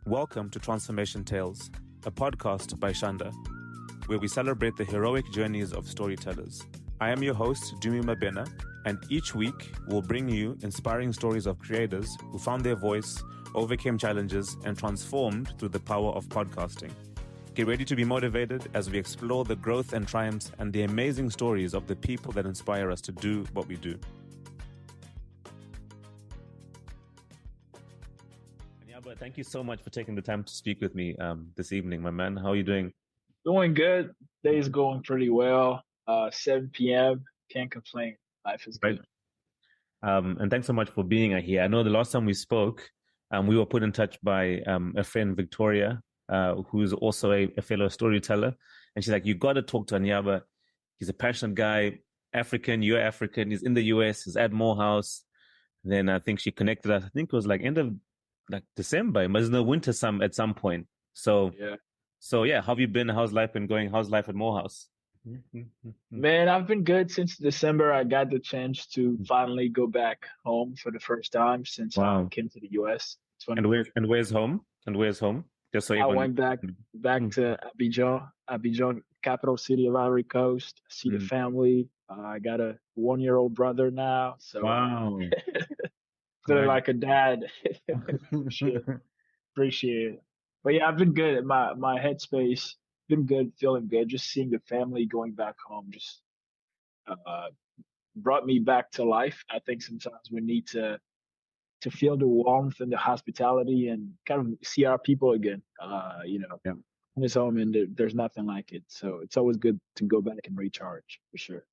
Welcome to Transformation Tales, a podcast by Shanda, where we celebrate the heroic journeys of storytellers. I am your host, Dumi Mabena, and each week we'll bring you inspiring stories of creators who found their voice, overcame challenges, and transformed through the power of podcasting. Get ready to be motivated as we explore the growth and triumphs and the amazing stories of the people that inspire us to do what we do. Aniaba, thank you so much for taking the time to speak with me this evening, my man. How are you doing? Doing good. Day's going pretty well. 7 p.m. Can't complain. Life is good. And thanks so much for being here. I know the last time we spoke, we were put in touch by a friend, Victoria, who's also a fellow storyteller. And she's like, you got to talk to Aniaba. He's a passionate guy, African, you're African. He's in the US, he's at Morehouse. Then I think she connected us. I think it was like end of December. It was in the winter at some point. So yeah, how have you been? How's life been going? How's life at Morehouse? Man, I've been good since December. I got the chance to finally go back home for the first time since I came to the US. And where's home? Just so I went back to Abidjan, capital city of Ivory Coast. See the family. I got a 1-year-old brother now. So feeling like a dad. Sure. Appreciate it. But yeah, I've been good. My headspace been good, feeling good. Just seeing the family going back home just brought me back to life. I think sometimes we need to feel the warmth and the hospitality and kind of see our people again. In his home, and there's nothing like it. So it's always good to go back and recharge for sure.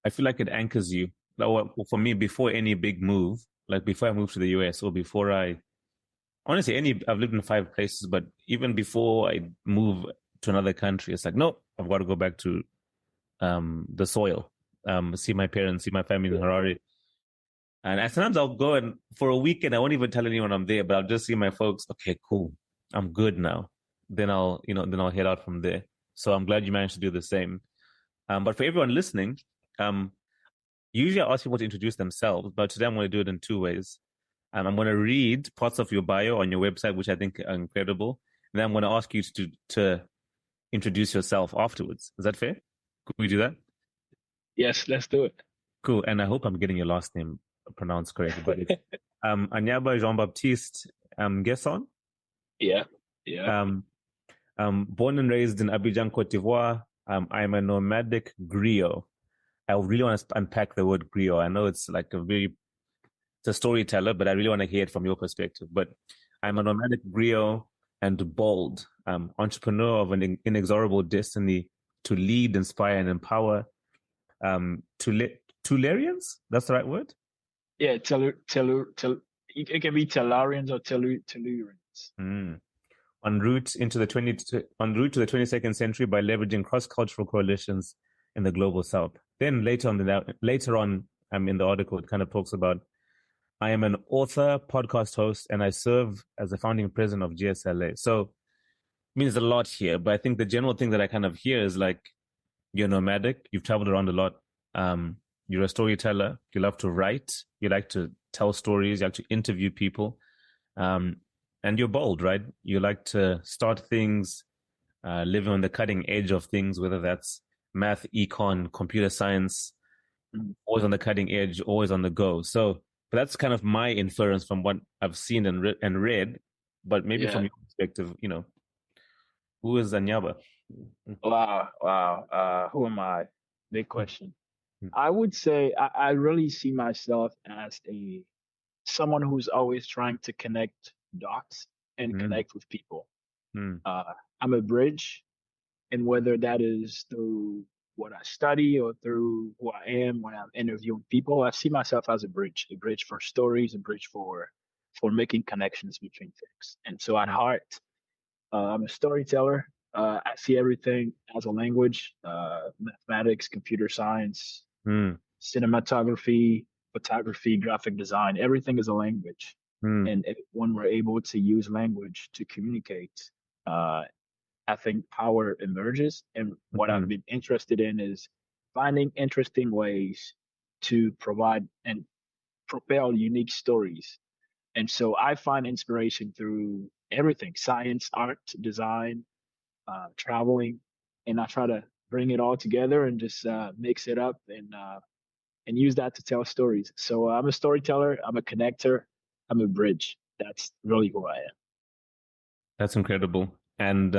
I feel like it anchors you. Like, for me, before any big move, like before I moved to the US or before I've lived in 5 places, but even before I move to another country, it's like, no, I've got to go back to the soil, see my parents, see my family in Harare. And sometimes I'll go and for a weekend, I won't even tell anyone I'm there, but I'll just see my folks. Okay, cool. I'm good now. Then I'll head out from there. So I'm glad you managed to do the same. But for everyone listening, usually I ask people to introduce themselves, but today I'm going to do it in 2 ways. I'm going to read parts of your bio on your website, which I think are incredible. And then I'm going to ask you to introduce yourself afterwards. Is that fair? Could we do that? Yes, let's do it. Cool. And I hope I'm getting your last name pronounced correctly. But it's Aniaba Jean Baptiste Guessa. Yeah. Born and raised in Abidjan, Cote d'Ivoire. I'm a nomadic griot. I really want to unpack the word griot. I know it's like it's a storyteller, but I really want to hear it from your perspective. But I'm a nomadic griot and bold, entrepreneur of an inexorable destiny to lead, inspire, and empower. Tellurians? That's the right word? Yeah, it can be Tellurians or Tellurians. En route to the 22nd century by leveraging cross-cultural coalitions in the global south. Then later on in the article, it kind of talks about, I am an author, podcast host, and I serve as the founding president of GSLA. So it means a lot here, but I think the general thing that I kind of hear is like, you're nomadic, you've traveled around a lot, you're a storyteller, you love to write, you like to tell stories, you like to interview people, and you're bold, right? You like to start things, living on the cutting edge of things, whether that's math, econ, computer science, always on the cutting edge, always on the go. So but that's kind of my inference from what I've seen and read. But maybe from your perspective, who is Aniaba? Wow. Who am I? Big question. I would say I really see myself as someone who's always trying to connect dots and connect with people. I'm a bridge, and whether that is through what I study or through who I am when I'm interviewing people, I see myself as a bridge for stories, a bridge for making connections between things. And so at heart, I'm a storyteller. I see everything as a language, mathematics, computer science, cinematography, photography, graphic design, everything is a language. And when we're able to use language to communicate, I think power emerges. And what I've been interested in is finding interesting ways to provide and propel unique stories And so I find inspiration through everything: science, art, design, traveling, and I try to bring it all together and just mix it up and use that to tell stories. So I'm a storyteller, I'm a connector, I'm a bridge. That's really who I am. That's incredible. And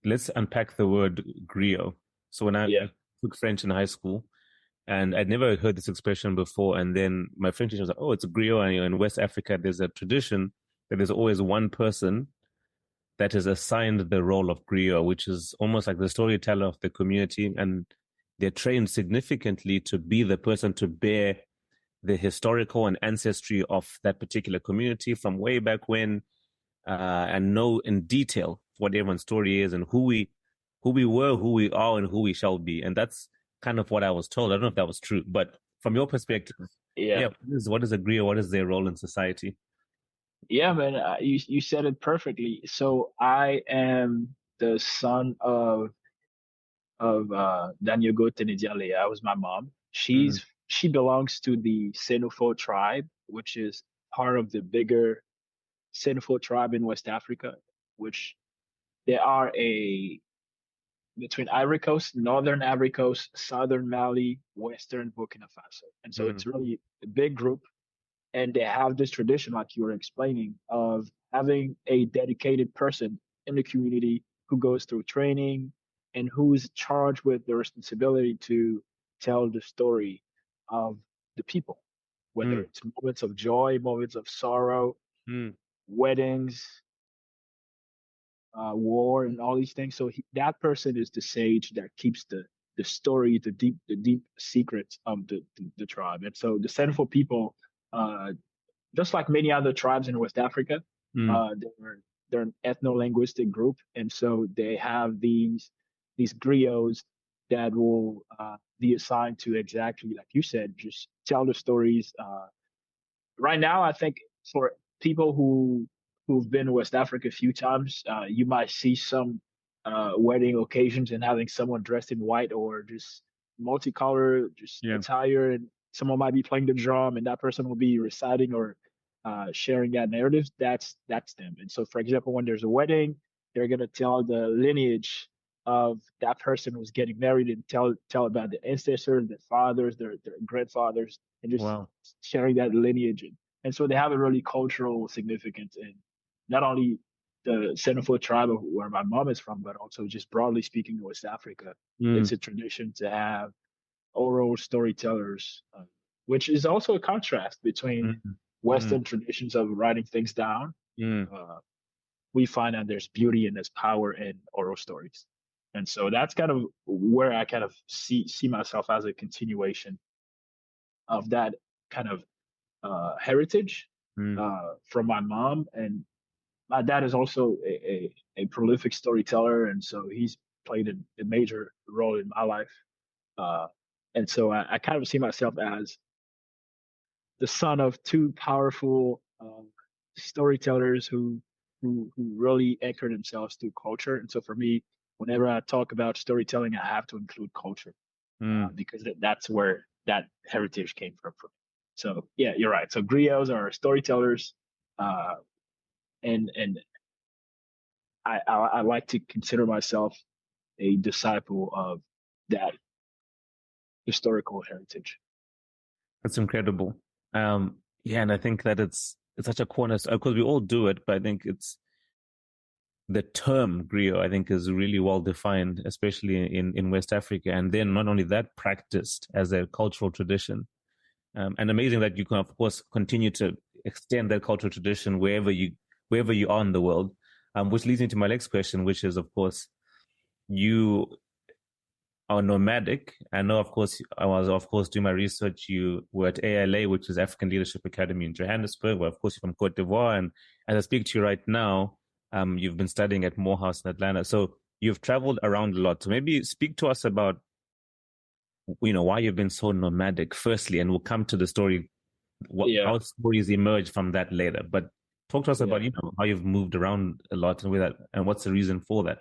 let's unpack the word griot. So when I Yeah. took French in high school, and I'd never heard this expression before, and then my French teacher was like, "Oh, it's a griot." And in West Africa, there's a tradition that there's always one person that is assigned the role of griot, which is almost like the storyteller of the community, and they're trained significantly to be the person to bear the historical and ancestry of that particular community from way back when, and know in detail what everyone's story is and who we were, who we are, and who we shall be. And that's kind of what I was told. I don't know if that was true, but from your perspective, Yeah. yeah, what is a griot? What is their role in society? Yeah, man, you said it perfectly. So I am the son of Daniel Tenediale. I was my mom. Mm, She belongs to the Senufo tribe, which is part of the bigger Senufo tribe in West Africa, which there are a between Ivory Coast, Northern Ivory Coast, Southern Mali, Western Burkina Faso. And so mm, it's really a big group. And they have this tradition, like you were explaining, of having a dedicated person in the community who goes through training and who's charged with the responsibility to tell the story of the people, whether mm, it's moments of joy, moments of sorrow, mm, weddings, war, and all these things. So that person is the sage that keeps the story, the deep secrets of the tribe. And so the Senfo people, uh, just like many other tribes in West Africa, mm, they're an ethno-linguistic group, and so they have these griots that will be assigned to exactly like you said, just tell the stories. Right now, I think for people who've been to West Africa a few times, you might see some wedding occasions and having someone dressed in white or just multicolor, just yeah. attire, and someone might be playing the drum, and that person will be reciting or sharing that narrative. That's them. And so, for example, when there's a wedding, they're gonna tell the lineage of that person who's getting married and tell about the ancestors, their fathers, their grandfathers, and just Wow. sharing that lineage. And so they have a really cultural significance in not only the Senefoot tribe of where my mom is from, but also just broadly speaking in West Africa. Mm, It's a tradition to have oral storytellers, which is also a contrast between mm, mm, Western traditions of writing things down. mm. Uh, we find that there's beauty and there's power in oral stories. And so that's kind of where I kind of see myself as a continuation of that kind of heritage Mm. from my mom. And my dad is also a prolific storyteller. And so he's played a major role in my life. Uh, and so I kind of see myself as the son of two powerful storytellers who really anchor themselves through culture. And so for me, whenever I talk about storytelling, I have to include culture Mm. because that's where that heritage came from. For me. So yeah, you're right. So griots are storytellers, uh, and I like to consider myself a disciple of that historical heritage. That's incredible. Yeah, and I think that it's such a cornerstone because we all do it, but I think it's the term griot, I think, is really well defined, especially in West Africa. And then not only that, practiced as a cultural tradition. And amazing that you can, of course, continue to extend that cultural tradition wherever you are in the world. Which leads me to my next question, which is, of course, you are nomadic. I know, of course, I was, of course, doing my research. You were at ALA, which is African Leadership Academy in Johannesburg, where, of course, you're from Cote d'Ivoire. And as I speak to you right now, you've been studying at Morehouse in Atlanta. So you've traveled around a lot. So maybe speak to us about, why you've been so nomadic, firstly, and we'll come to the story, Yeah, how stories emerge from that later. But talk to us yeah, about, how you've moved around a lot and with that, and what's the reason for that.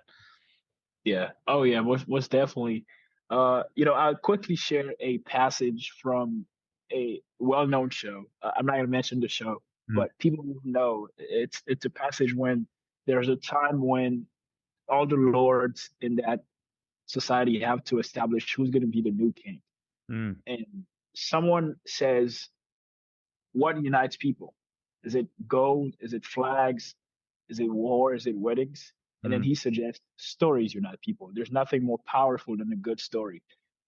yeah. Oh yeah, most definitely. I'll quickly share a passage from a well-known show. I'm not gonna mention the show, but people will know it's a passage when there's a time when all the lords in that society have to establish who's going to be the new king. And someone says, what unites people? Is it gold? Is it flags? Is it war? Is it weddings? And then he suggests stories unite people. There's nothing more powerful than a good story.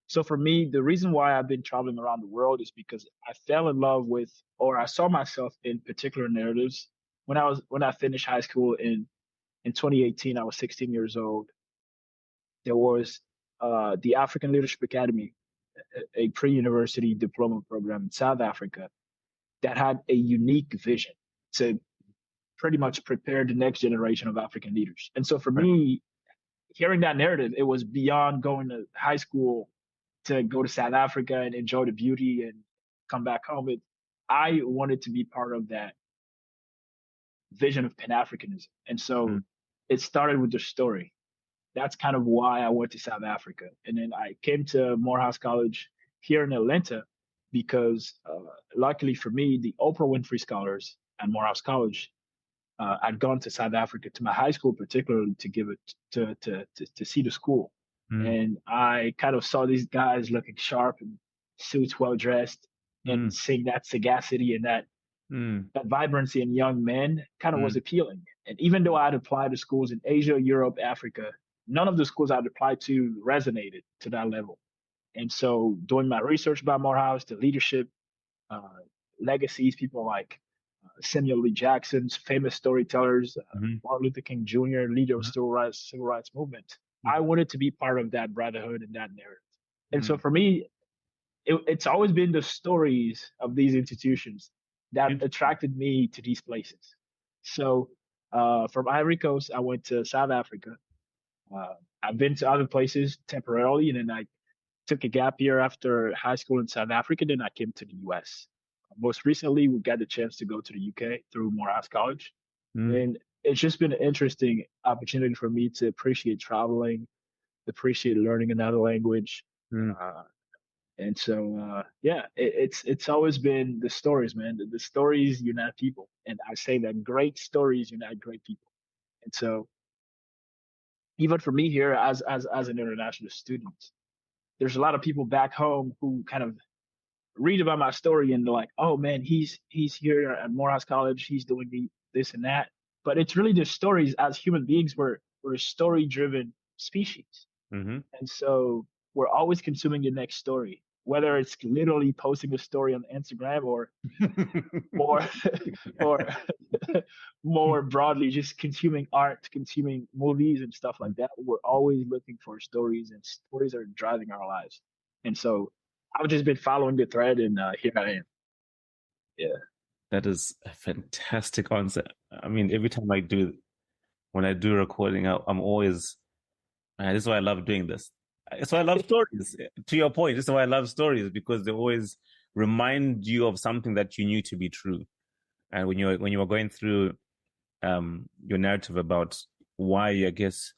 So for me, the reason why I've been traveling around the world is because I fell in love with, or I saw myself in particular narratives. When I finished high school in 2018, I was 16 years old. There was the African Leadership Academy, a pre-university diploma program in South Africa that had a unique vision to pretty much prepare the next generation of African leaders. And so for me, hearing that narrative, it was beyond going to high school to go to South Africa and enjoy the beauty and come back home. I wanted to be part of that vision of Pan-Africanism. And so it started with the story. That's kind of why I went to South Africa. And then I came to Morehouse College here in Atlanta because luckily for me, the Oprah Winfrey Scholars at Morehouse College, I'd gone to South Africa, to my high school particularly, to give it to see the school. And I kind of saw these guys looking sharp and suits, well dressed, and seeing that sagacity and that vibrancy in young men kind of was appealing. And even though I'd applied to schools in Asia, Europe, Africa, none of the schools I'd applied to resonated to that level. And so doing my research about Morehouse, the leadership, legacies, people like Samuel Lee Jackson's famous storytellers, Martin Luther King Jr., leader of civil rights movement. I wanted to be part of that brotherhood and that narrative. And so for me, it's always been the stories of these institutions that attracted me to these places. So from Ivory Coast, I went to South Africa. I've been to other places temporarily, and then I took a gap year after high school in South Africa. Then I came to the US. Most recently, we got the chance to go to the UK through Morehouse College. And it's just been an interesting opportunity for me to appreciate traveling, appreciate learning another language. And so, it's always been the stories, man. The stories unite people. And I say that great stories unite great people. And so even for me here as an international student, there's a lot of people back home who kind of read about my story and they're like, oh man, he's here at Morehouse College, he's doing this and that. But it's really the stories. As human beings, we're a story driven species. And so we're always consuming the next story, whether it's literally posting a story on Instagram or more broadly, just consuming art, consuming movies and stuff like that. We're always looking for stories, and stories are driving our lives. And so I've just been following the thread, and here I am. Yeah. That is a fantastic answer. I mean, every time when I do recording, I'm always, this is why I love doing this. That's why I love stories. To your point, this is why I love stories, because they always remind you of something that you knew to be true. And when you were going through your narrative about why, I guess,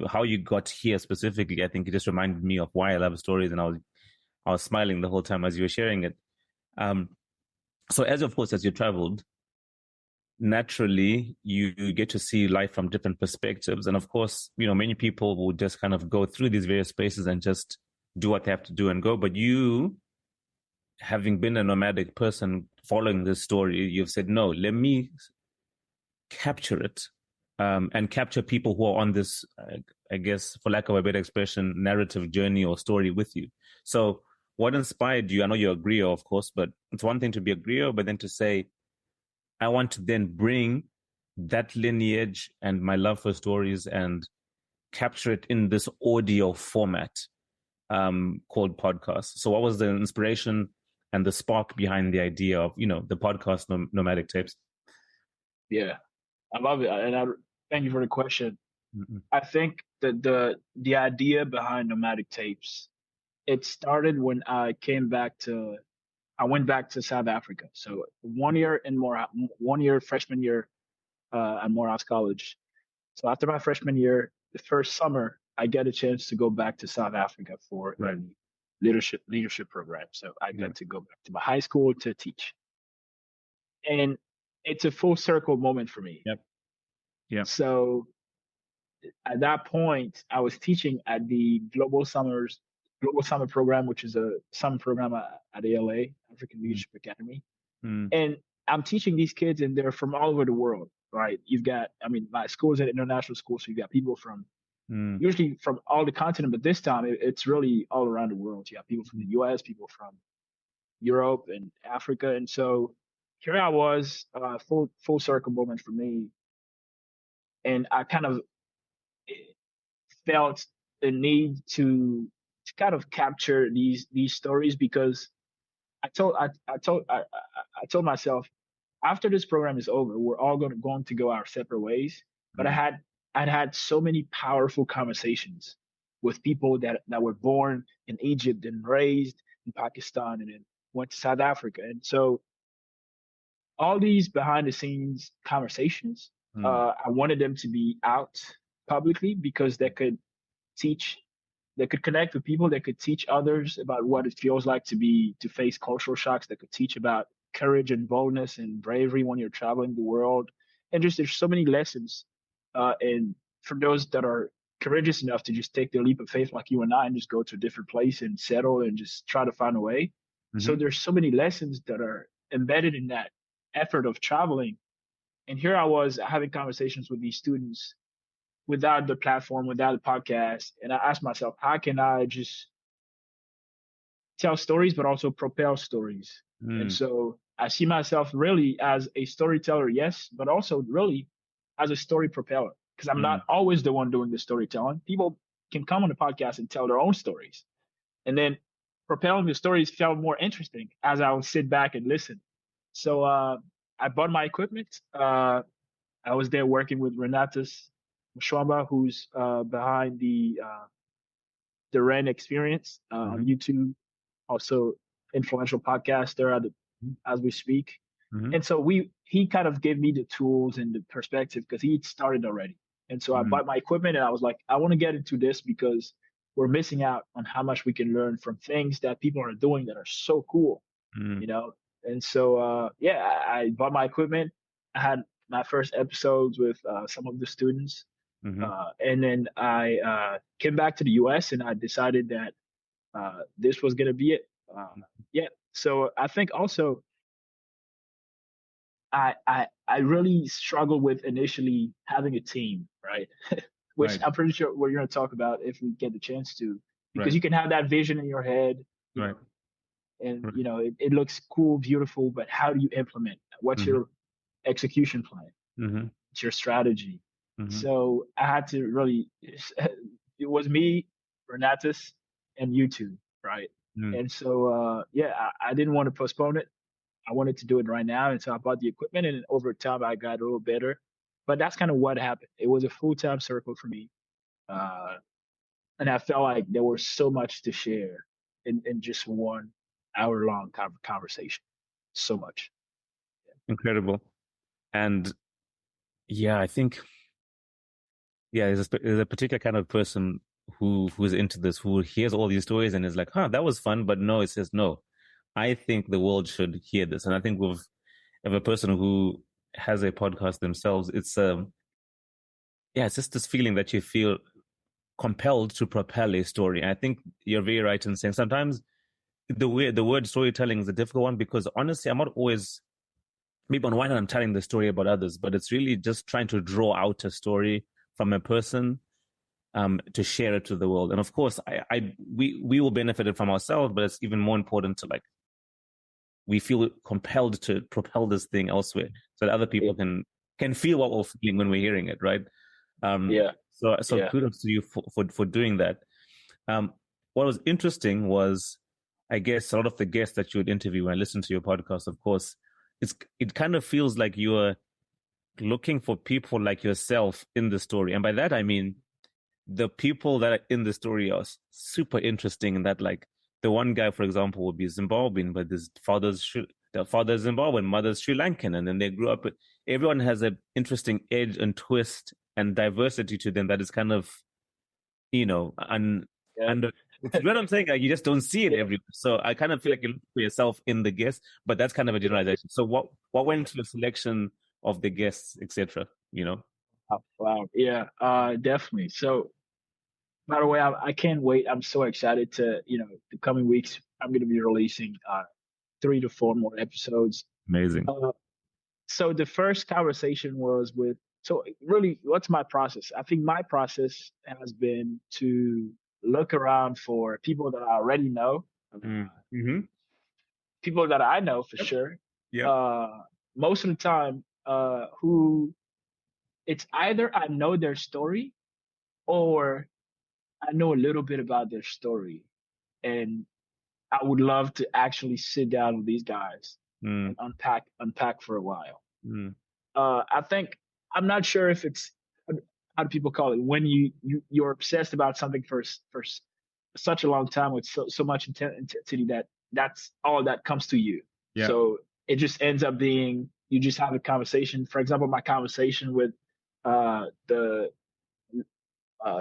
how you got here specifically, I think it just reminded me of why I love stories, and I was smiling the whole time as you were sharing it. So as you traveled, naturally you get to see life from different perspectives. And of course, many people will just kind of go through these various spaces and just do what they have to do and go. But you, having been a nomadic person following this story, you've said, no, let me capture it, and capture people who are on this, I guess, for lack of a better expression, narrative journey or story with you. So what inspired you? I know you're a griot, of course, but it's one thing to be a griot, but then to say, I want to then bring that lineage and my love for stories and capture it in this audio format called podcast. So what was the inspiration and the spark behind the idea of, the podcast Nomadic Tapes? Yeah, I love it. And I thank you for the question. I think that the idea behind Nomadic Tapes, it started when I went back to South Africa. So 1 year freshman year at Morehouse College. So after my freshman year, the first summer, I get a chance to go back to South Africa for a leadership program. So I got to go back to my high school to teach. And it's a full circle moment for me. Yep. Yep. So at that point, I was teaching at the Global Summer Program, which is a summer program at ALA, African Leadership Academy. Mm. And I'm teaching these kids, and they're from all over the world, right? You've got, I mean, my school is an international school, so you've got people from usually from all the continent, but this time it's really all around the world. You have people from the US, people from Europe and Africa. And so here I was, full circle moment for me. And I kind of felt the need to kind of capture these stories because I told myself after this program is over, we're all going to go our separate ways. But I'd had so many powerful conversations with people that were born in Egypt and raised in Pakistan and then went to South Africa. And so all these behind the scenes conversations, I wanted them to be out publicly because they could connect with people, they could teach others about what it feels like to face cultural shocks, they could teach about courage and boldness and bravery when you're traveling the world. And just there's so many lessons. And for those that are courageous enough to just take the leap of faith like you and I and just go to a different place and settle and just try to find a way. So there's so many lessons that are embedded in that effort of traveling. And here I was having conversations with these students without the platform, without the podcast. And I asked myself, how can I just tell stories, but also propel stories? And so I see myself really as a storyteller, yes, but also really as a story propeller, because I'm not always the one doing the storytelling. People can come on the podcast and tell their own stories. And then propelling the stories felt more interesting as I would sit back and listen. So I bought my equipment. I was there working with Renatus Mshwamba, who's behind the Ren Experience on YouTube, also influential podcaster as we speak. And so he kind of gave me the tools and the perspective because he started already. And so I bought my equipment and I was like, I want to get into this because we're missing out on how much we can learn from things that people are doing that are so cool, you know? And so, I bought my equipment. I had my first episodes with some of the students. And then I came back to the US and I decided that this was going to be it. So I think also I really struggled with initially having a team, right? Which I'm pretty sure we're going to talk about if we get the chance to, because you can have that vision in your head, and you know it looks cool, beautiful, but how do you implement? What's your execution plan? What's your strategy? So I had to really, it was me, Renatus, and you two, right? And so I didn't want to postpone it. I wanted to do it right now. And so I bought the equipment and over time I got a little better. But that's kind of what happened. It was a full-time circle for me. And I felt like there was so much to share in just 1 hour long conversation. So much. Incredible. And I think, there's a particular kind of person who's into this, who hears all these stories and is like, that was fun. But no, it says, no, I think the world should hear this. And I think with a person who has a podcast themselves, it's just this feeling that you feel compelled to propel a story. And I think you're very right in saying sometimes the word storytelling is a difficult one because honestly, I'm not always, maybe on one hand I'm telling the story about others, but it's really just trying to draw out a story from a person to share it to the world. And of course, we will benefit from ourselves, but it's even more important to we feel compelled to propel this thing elsewhere so that other people can feel what we're feeling when we're hearing it, right? So kudos to you for doing that. What was interesting was, I guess, a lot of the guests that you would interview when I listened to your podcast, of course, it kind of feels like you're looking for people like yourself in the story. And by that, I mean, the people that are in the story are super interesting in that, the one guy, for example, would be Zimbabwean, but his father's Zimbabwean, mother's Sri Lankan, and then they grew up. Everyone has an interesting edge and twist and diversity to them that is kind of, It's what I'm saying. Like, you just don't see it everywhere. So I kind of feel like you look for yourself in the guests, but that's kind of a generalization. So what went into the selection of the guests, etc.? You know? Oh, wow. Yeah, definitely. So, by the way, I can't wait. I'm so excited to, the coming weeks, I'm going to be releasing 3 to 4 more episodes. Amazing. So the first conversation was so really, what's my process? I think my process has been to look around for people that I already know, Mm-hmm. people that I know for Yep. sure. Yep. Most of the time, who it's either I know their story or I know a little bit about their story, and I would love to actually sit down with these guys and unpack for a while. I think I'm not sure if it's how do people call it when you're obsessed about something for such a long time with so much intensity that that's all that comes to you. Yeah. So it just ends up being you just have a conversation. For example, my conversation with the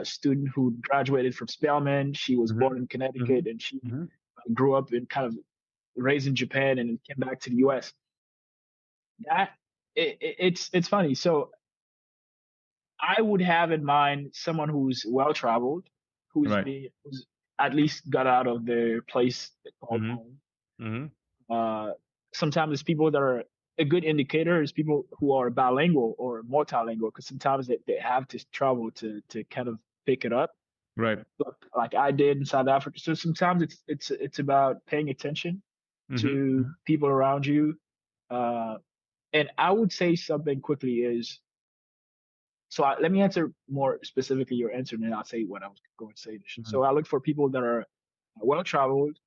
student who graduated from Spelman. She was born in Connecticut and she grew up in kind of raised in Japan and came back to the U.S. That it's funny. So I would have in mind someone who's well traveled, who's at least got out of their place called home. Sometimes it's people that are a good indicator is people who are bilingual or multilingual because sometimes they have to travel to kind of pick it up. Right. Like I did in South Africa. So sometimes it's about paying attention to people around you. And I would say something quickly is, let me answer more specifically your answer, and then I'll say what I was going to say. So I look for people that are well-traveled.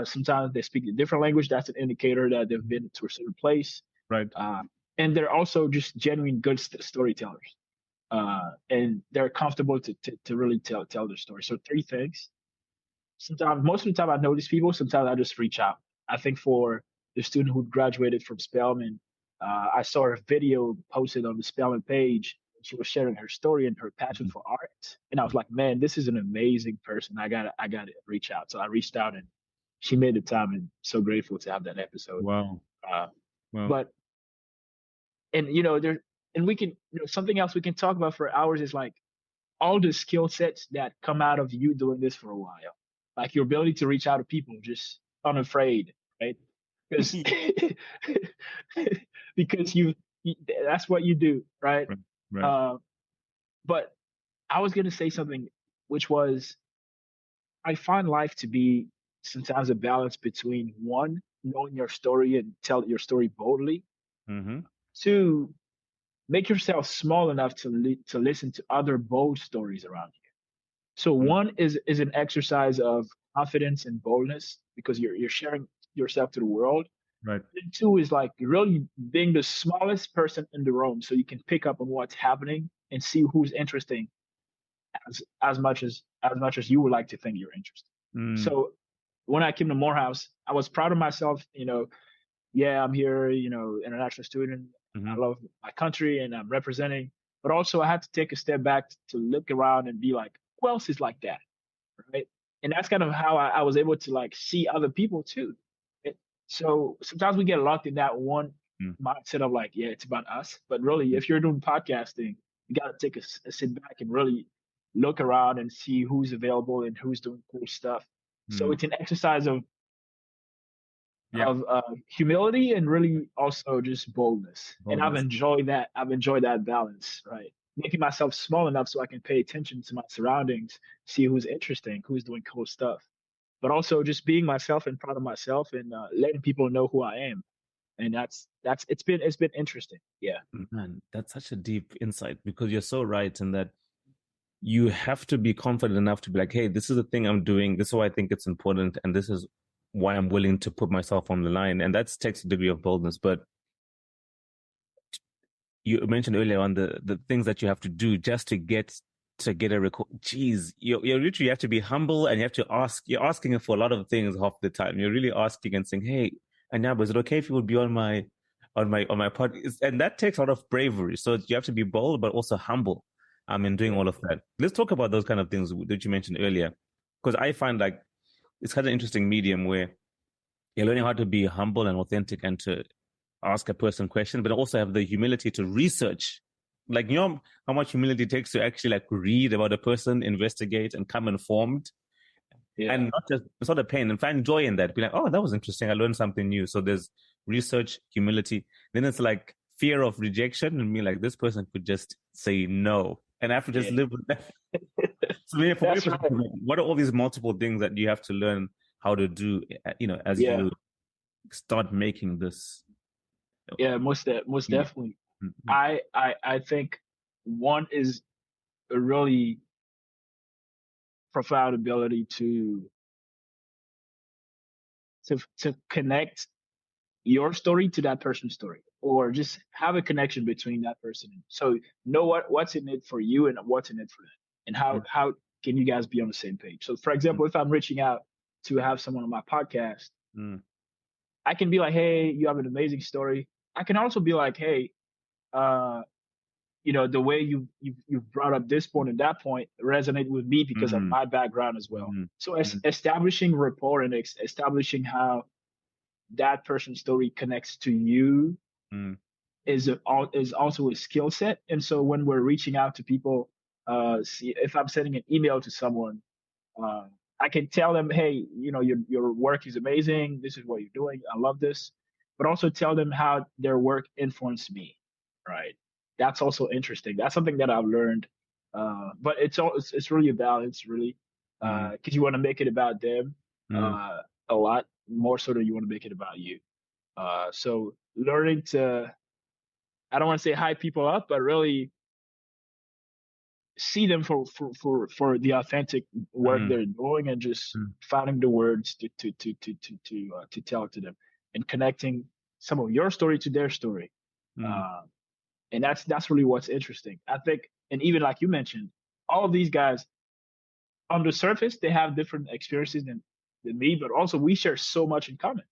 Sometimes they speak a different language. That's an indicator that they've been to a certain place. Right. And they're also just genuine good storytellers. And they're comfortable to really tell their story. So 3 things. Sometimes, most of the time I know these people. Sometimes I just reach out. I think for the student who graduated from Spelman, I saw a video posted on the Spelman page. She was sharing her story and her passion for art. And I was like, man, this is an amazing person. I gotta reach out. So I reached out and she made the time and so grateful to have that episode. Wow. But, and we can, something else we can talk about for hours is like all the skill sets that come out of you doing this for a while. Like your ability to reach out to people just unafraid, right? Because because you that's what you do, right? Right. But I was gonna say something, which was I find life to be sometimes a balance between 1, knowing your story and tell your story boldly. 2, make yourself small enough to listen to other bold stories around you. So 1 is an exercise of confidence and boldness because you're sharing yourself to the world. Right. And 2 is like really being the smallest person in the room so you can pick up on what's happening and see who's interesting as much as you would like to think you're interesting. So when I came to Morehouse, I was proud of myself, yeah, I'm here, international student. I love my country and I'm representing, but also I had to take a step back to look around and be like, who else is like that? Right. And that's kind of how I was able to like see other people too. So sometimes we get locked in that one mindset of like, yeah, it's about us. But really, if you're doing podcasting, you got to take a sit back and really look around and see who's available and who's doing cool stuff. So it's an exercise of humility and really also just boldness. And I've enjoyed that. I've enjoyed that balance, right? Making myself small enough so I can pay attention to my surroundings, see who's interesting, who's doing cool stuff, but also just being myself and proud of myself and letting people know who I am. And it's been interesting. Yeah. Man, that's such a deep insight because you're so right in that you have to be confident enough to be like, hey, this is the thing I'm doing. This is why I think it's important. And this is why I'm willing to put myself on the line. And that takes a degree of boldness. But you mentioned earlier on the things that you have to do just to get a record. Jeez, you literally have to be humble and you have to ask. You're asking for a lot of things half the time. You're really asking and saying, hey, Aniaba, is it okay if you would be on my pod? And that takes a lot of bravery. So you have to be bold, but also humble in doing all of that. Let's talk about those kind of things that you mentioned earlier. because I find like it's kind of an interesting medium where you're learning how to be humble and authentic and to ask a person question, but also have the humility to research. Like, you know how much humility it takes to actually like read about a person, investigate, and come informed. Yeah. And not just, it's not a pain, and find joy in that. Be like, oh, that was interesting. I learned something new. So there's research, humility. Then it's like fear of rejection, and me like, this person could just say no. And I have to just live with that. So yeah, for me, That's right. what are all these multiple things that you have to learn how to do, you know, as you start making this? Yeah, most definitely. Mm-hmm. I think one is a really profound ability to connect your story to that person's story, or just have a connection between that person. So know what's in it for you and what's in it for them, and how can you guys be on the same page. So, for example, if I'm reaching out to have someone on my podcast, I can be like, hey, you have an amazing story. I can also be like, hey, you know, the way you've brought up this point and that point resonate with me because of my background as well. So establishing rapport and establishing how that person's story connects to you is also a skill set. And so when we're reaching out to people, see if I'm sending an email to someone, I can tell them, hey, you know, your work is amazing. This is what you're doing. I love this. But also tell them how their work influenced me, right? That's also interesting. That's something that I've learned. But it's really a balance, really, because you want to make it about them a lot more so than you want to make it about you. So learning to, I don't want to say hype people up, but really see them for the authentic work they're doing, and just finding the words to tell to them, and connecting some of your story to their story. And that's really what's interesting, I think. And even like you mentioned, all of these guys on the surface, they have different experiences than me, but also we share so much in common,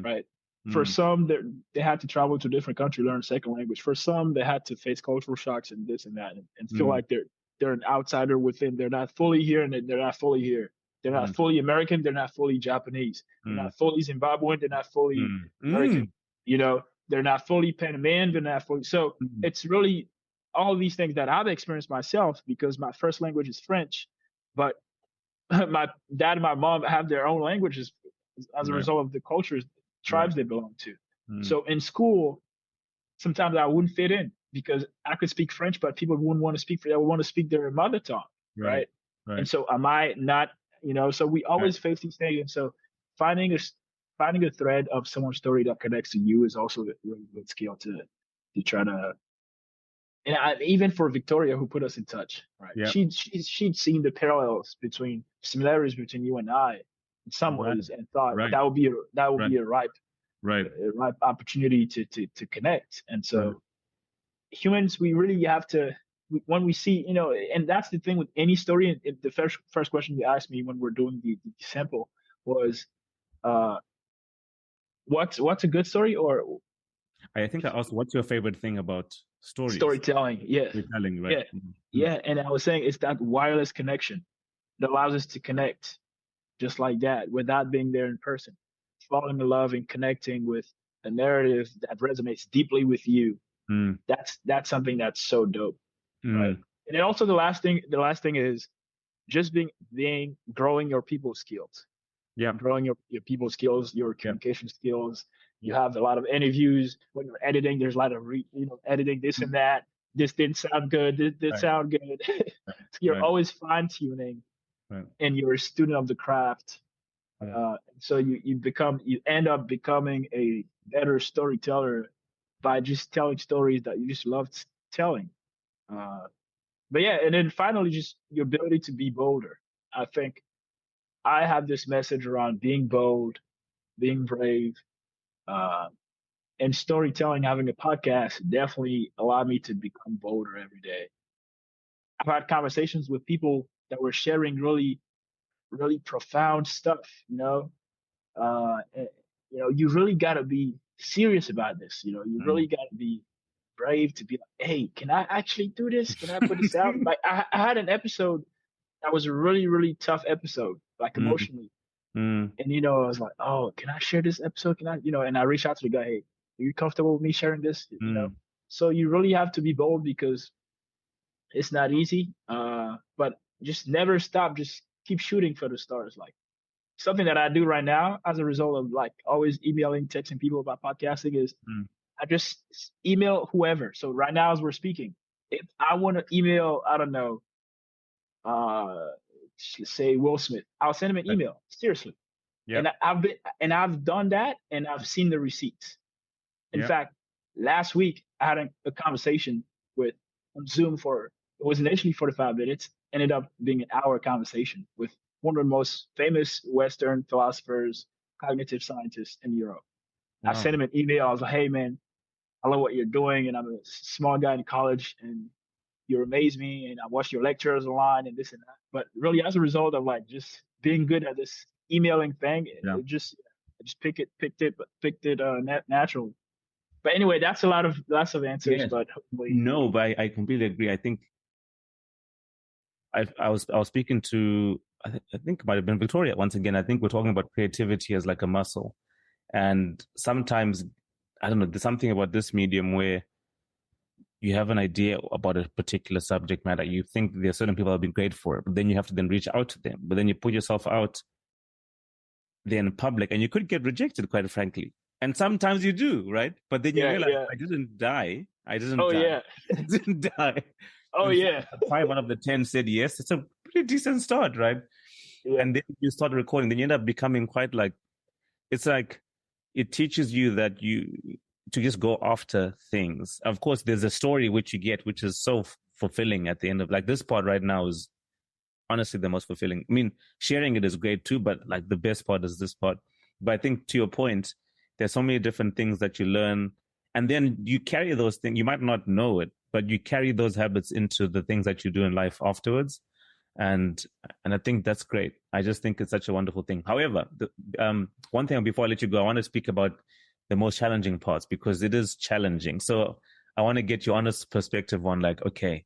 right? For some, they had to travel to a different country, learn a second language. For some, they had to face cultural shocks and this and that, and feel like they're an outsider within. They're not fully here, and they're not fully here. They're not fully American. They're not fully Japanese. They're not fully Zimbabwean. They're not fully American. You know, they're not fully Panamanian. They're not fully. So it's really all these things that I've experienced myself, because my first language is French, but my dad and my mom have their own languages as a result of the cultures, tribes they belong to. So in school, sometimes I wouldn't fit in because I could speak French, but people wouldn't want to speak. They would want to speak their mother tongue, right? And so am I not? You know, so we always face these things. And so finding a thread of someone's story that connects to you is also a really good skill to try to. And even for Victoria, who put us in touch, right? She'd seen the parallels similarities between you and I in some ways, and thought that would be a ripe opportunity to connect. And so humans, we really have to, when we see, you know, and that's the thing with any story. And the first question you asked me when we're doing the sample was, what's a good story? Or I think I asked, what's your favorite thing about stories? Storytelling, Storytelling, right? Yeah. And I was saying it's that wireless connection that allows us to connect just like that without being there in person, falling in love and connecting with a narrative that resonates deeply with you. That's something that's so dope, right? And then also the last thing is just growing your people skills. Growing your people skills, your communication skills. You have a lot of interviews when you're editing. There's a lot of editing this and that. This didn't sound good. This did sound good. You're always fine tuning, and you're a student of the craft. So you end up becoming a better storyteller by just telling stories that you just love telling. But yeah, and then finally, just your ability to be bolder. I think I have this message around being bold, being brave, and storytelling. Having a podcast definitely allowed me to become bolder every day. I've had conversations with people that were sharing really, really profound stuff. And, you really got to be serious about this. You really got to be brave to be like, hey, can I actually do this? Can I put this out? Like I had an episode that was a really, really tough episode. like Mm, emotionally. mm, And I was like, oh, can I share this episode? Can I, and I reached out to the guy, hey, are you comfortable with me sharing this? mm. So you really have to be bold because it's not easy. But just never stop. Just keep shooting for the stars. Like something that I do right now as a result of like always emailing, texting people about podcasting is Mm. I just email whoever. So right now as we're speaking, if I want to email, I don't know, uh, say Will Smith, I'll send him an Right. email. Seriously. Yeah. I've done that and I've seen the receipts. In Yeah. fact, last week I had a conversation with on Zoom for it was initially 45 minutes, ended up being an hour conversation with one of the most famous Western philosophers, cognitive scientists in Europe. I Wow. sent him an email. I was like, hey man, I love what you're doing, and I'm a small guy in college, and you amaze me, and I watched your lectures online and this and that. But really, as a result of like just being good at this emailing thing, Yeah. I just picked it naturally. But anyway, that's lots of answers, Yes. but hopefully, No, but I completely agree. I think I was speaking to I think it might have been Victoria once again. I think we're talking about creativity as like a muscle, and sometimes I don't know. There's something about this medium where you have an idea about a particular subject matter. You think there are certain people that have been great for it, but then you have to then reach out to them. But then you put yourself out there in public, and you could get rejected, quite frankly. And sometimes you do, right? But then you yeah, realize yeah. I didn't die. I didn't Oh die. yeah, I didn't die. oh And yeah, 5 out of the 10 said yes. It's a pretty decent start, right? yeah. And then you start recording. Then you end up becoming quite like it's like it teaches you that you to just go after things. Of course, there's a story which you get, which is so fulfilling at the end of like this part right now is honestly the most fulfilling. I mean, sharing it is great too, but like the best part is this part. But I think to your point, there's so many different things that you learn, and then you carry those things. You might not know it, but you carry those habits into the things that you do in life afterwards. And I think that's great. I just think it's such a wonderful thing. However, one thing before I let you go, I want to speak about the most challenging parts because it is challenging. So I want to get your honest perspective on like, okay,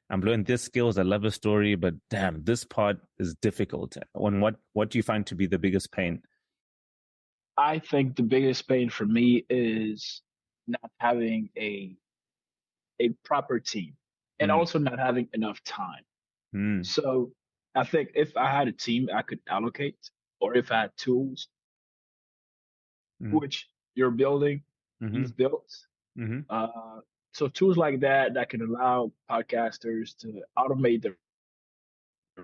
I'm learning these skills. I love the story, but damn, this part is difficult. On what do you find to be the biggest pain? I think the biggest pain for me is not having a proper team and Mm, also not having enough time. mm, So I think if I had a team I could allocate, or if I had tools, mm, which you're building, mm-hmm, you've built, mm-hmm. uh, so tools like that can allow podcasters to automate their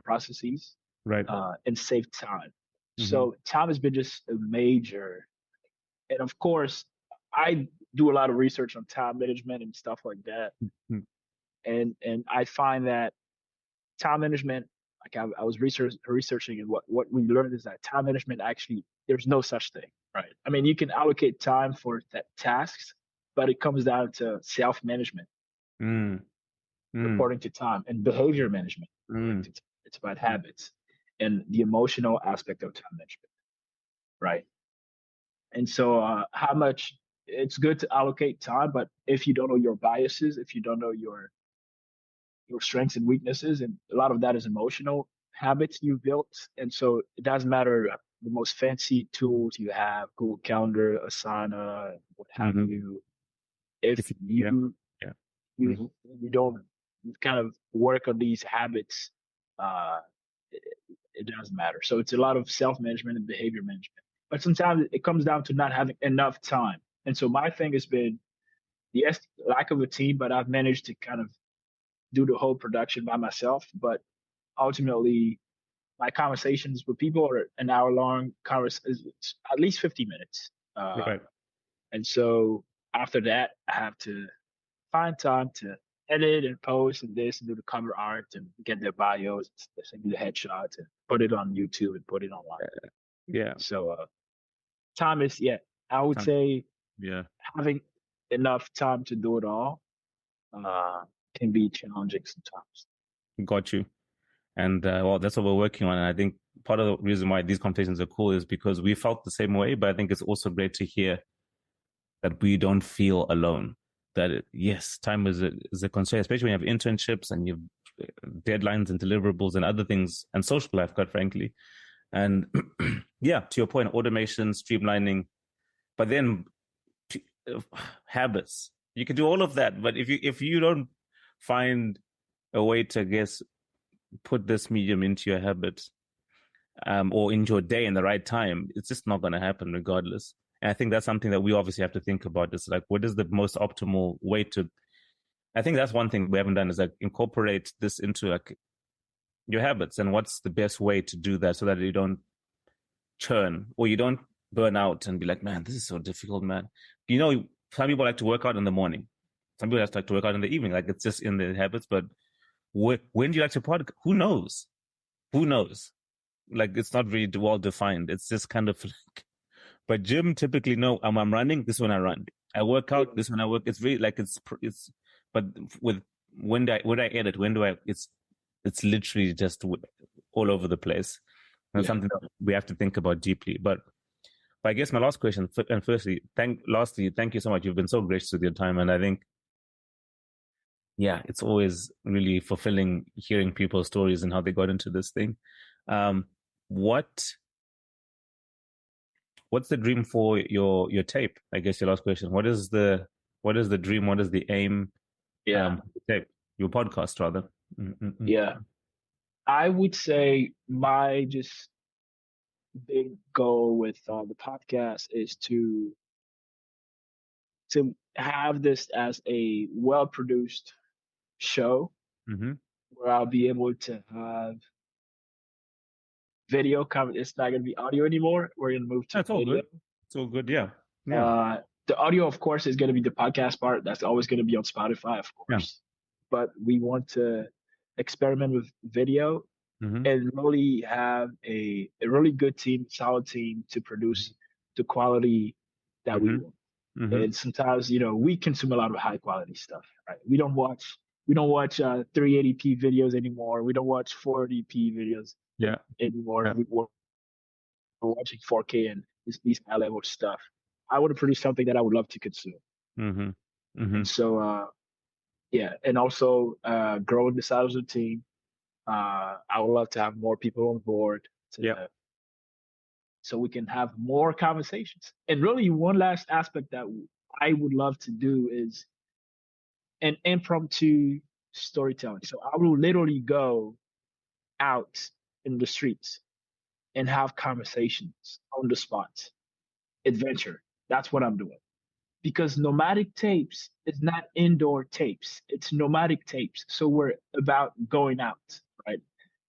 processes Right. and save time. Mm-hmm, So time has been just a major, and of course, I do a lot of research on time management and stuff like that, mm, and I find that time management, like I was researching, and what we learned is that time management actually there's no such thing, right? I mean, you can allocate time for that tasks, but it comes down to self management mm, mm, according to time and behavior management according mm, to time. It's about habits and the emotional aspect of time management, right? And so, how much it's good to allocate time, but if you don't know your biases, if you don't know your strengths and weaknesses, and a lot of that is emotional habits you built. And so it doesn't matter the most fancy tools you have, Google Calendar, Asana, what have mm-hmm. you. If If you, yeah, you yeah. Mm-hmm. you don't kind of work on these habits, uh, it, it doesn't matter. So it's a lot of self management and behavior management. But sometimes it comes down to not having enough time. And so my thing has been yes, lack of a team, but I've managed to kind of do the whole production by myself. But ultimately, my conversations with people are an hour long, at least 50 minutes. Right. And so after that, I have to find time to edit and post and this and do the cover art and get their bios, send you the headshots and put it on YouTube and put it online. Yeah. So time is, yeah, I would say Yeah. having enough time to do it all uh, can be challenging sometimes. Got you. And well, that's what we're working on. And I think part of the reason why these conversations are cool is because we felt the same way. But I think it's also great to hear that we don't feel alone. That yes, time is a concern, especially when you have internships and you have deadlines and deliverables and other things and social life, quite frankly. And yeah, to your point, automation, streamlining, but then habits. You can do all of that, but if you don't find a way to, I guess, put this medium into your habits, or into your day in the right time, it's just not going to happen regardless. And I think that's something that we obviously have to think about. Is like, what is the most optimal way to? I think that's one thing we haven't done, is like incorporate this into like your habits, and what's the best way to do that so that you don't churn or you don't burn out and be like, man, this is so difficult, man. You know, some people like to work out in the morning. Some people like to work out in the evening. Like, it's just in the habits. But when do you like to podcast? Who knows? Who knows? Like, it's not really well defined. It's just kind of like, but gym typically, no, I'm running, this is when I run. I work out, this is when I work. It's really like, it's, but with, when do I edit? When do I, it's literally just all over the place. That's something that we have to think about deeply. But I guess my last question, and firstly, thank you so much. You've been so gracious with your time. And I think, yeah, it's always really fulfilling hearing people's stories and how they got into this thing. What's the dream for your tape? I guess your last question. What is the dream? What is the aim? Tape, your podcast rather. Mm-mm-mm. Yeah. I would say my just big goal with the podcast is to have this as a well-produced show, where I'll be able to have video comment. It's not going to be audio anymore. We're going to move to video. Good. It's all good. Yeah. The audio, of course, is going to be the podcast part. That's always going to be on Spotify, of course. Yeah. But we want to experiment with video and really have a really good team, solid team to produce the quality that we want. And sometimes, we consume a lot of high quality stuff, right? We don't watch 380p videos anymore. We don't watch 480p videos anymore. Yeah. We're watching 4K and these high level stuff. I want to produce something that I would love to consume. And so, and also growing the size of the team. I would love to have more people on board so we can have more conversations. And really, one last aspect that I would love to do is an impromptu storytelling. So I will literally go out in the streets and have conversations on the spot. Adventure. That's what I'm doing. Because Nomadic Tapes is not indoor tapes. It's Nomadic Tapes. So we're about going out, right?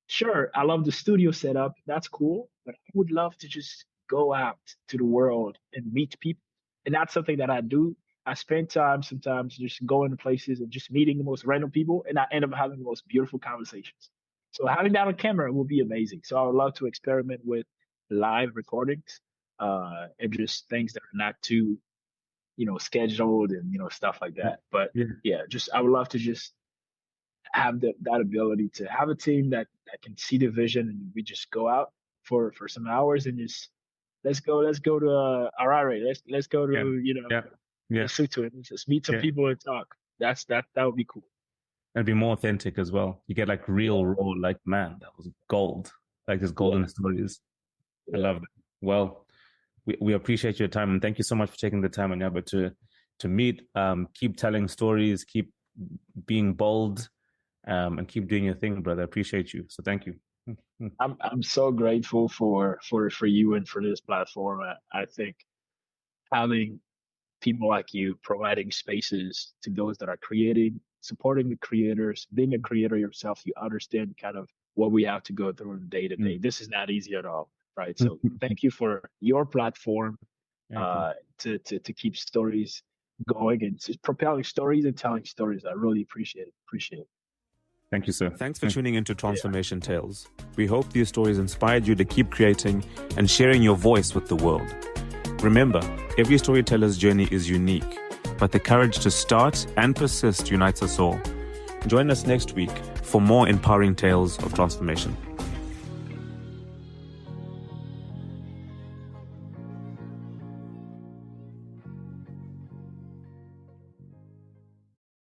Sure, I love the studio setup. That's cool. But I would love to just go out to the world and meet people. And that's something that I do. I spend time sometimes just going to places and just meeting the most random people. And I end up having the most beautiful conversations. So having that on camera will be amazing. So I would love to experiment with live recordings and just things that are not too, scheduled and, stuff like that. But I would love to just have that ability to have a team that can see the vision, and we just go out for some hours and just let's go to Harare. Let's go to, Lesotho and just meet some people and talk. That would be cool. And be more authentic as well. You get like real raw, like, man, that was gold. Like there's golden stories. I love it. Well, we appreciate your time, and thank you so much for taking the time, Aniaba, to meet. Keep telling stories, keep being bold, and keep doing your thing, brother. I appreciate you. So thank you. I'm so grateful for you and for this platform. I think having people like you providing spaces to those that are creating, supporting the creators, being a creator yourself, you understand kind of what we have to go through day to day. This is not easy at all, right? So thank you for your platform to keep stories going and propelling stories and telling stories. I really appreciate it. Thank you, sir. Thanks for tuning into Transformation Tales. We hope these stories inspired you to keep creating and sharing your voice with the world. Remember, every storyteller's journey is unique, but the courage to start and persist unites us all. Join us next week for more empowering tales of transformation.